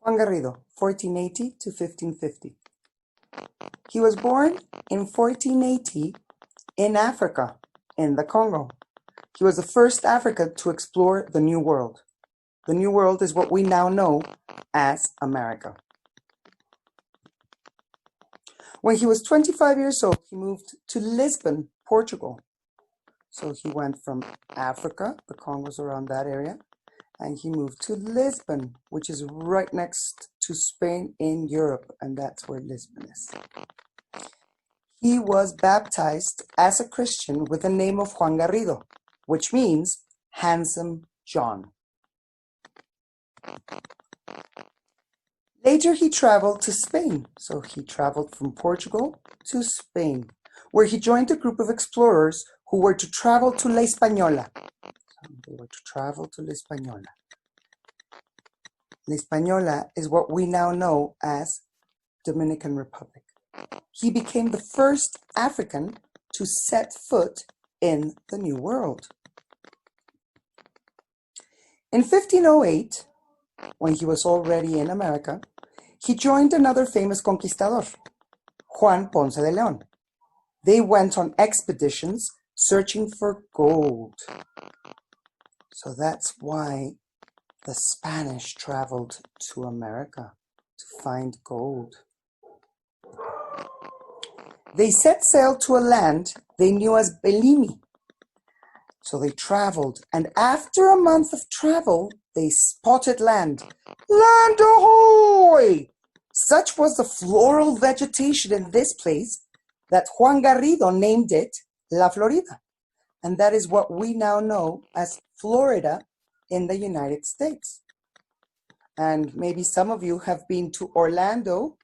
Juan Garrido, 1480 to 1550. He was born in 1480 in Africa, in the Congo. He was the first African to explore the New World. The New World is what we now know as America. When he was 25 years old, he moved to Lisbon, Portugal. So he went from Africa, the Congo's around that area, and he moved to Lisbon, which is right next to Spain in Europe, and that's where Lisbon is. He was baptized as a Christian with the name of Juan Garrido, which means handsome John. Later, he traveled to Spain. So he traveled from Portugal to Spain, where he joined a group of explorers who were to travel to La Española. So they were to travel to La Española. La Española is what we now know as Dominican Republic. He became the first African to set foot in the New World. In 1508, when he was already in America, he joined another famous conquistador, Juan Ponce de León. They went on expeditions searching for gold. So that's why the Spanish traveled to America to find gold. They set sail to a land they knew as Belimi. So they traveled, and after a month of travel, they spotted land. Land ahoy! Such was the floral vegetation in this place that Juan Garrido named it La Florida. And that is what we now know as Florida in the United States. And maybe some of you have been to Orlando,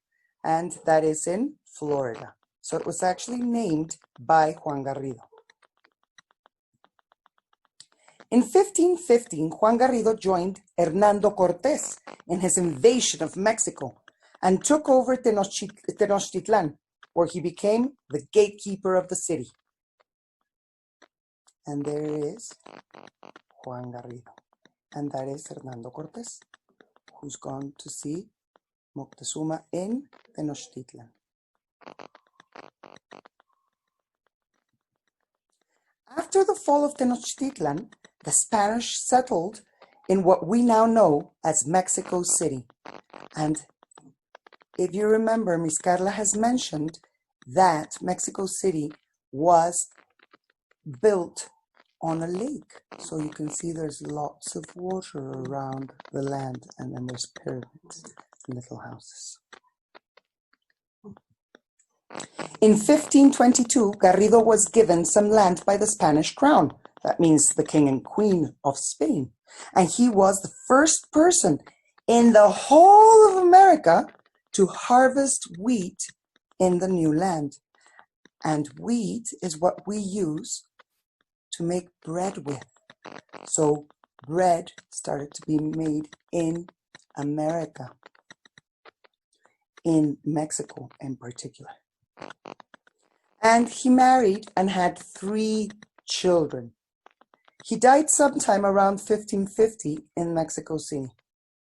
and that is in Florida. So it was actually named by Juan Garrido. In 1515, Juan Garrido joined Hernando Cortés in his invasion of Mexico and took over Tenochtitlan, where he became the gatekeeper of the city. And there is Juan Garrido, and that is Hernando Cortés, who's gone to see Moctezuma in Tenochtitlan. After the fall of Tenochtitlan, the Spanish settled in what we now know as Mexico City. And if you remember, Miss Carla has mentioned that Mexico City was built on a lake. So you can see there's lots of water around the land, and then there's pyramids and little houses. In 1522, Garrido was given some land by the Spanish crown. That means the king and queen of Spain. And he was the first person in the whole of America to harvest wheat in the new land. And wheat is what we use to make bread with. So bread started to be made in America, in Mexico in particular. And he married and had 3 children. He died sometime around 1550 in Mexico City.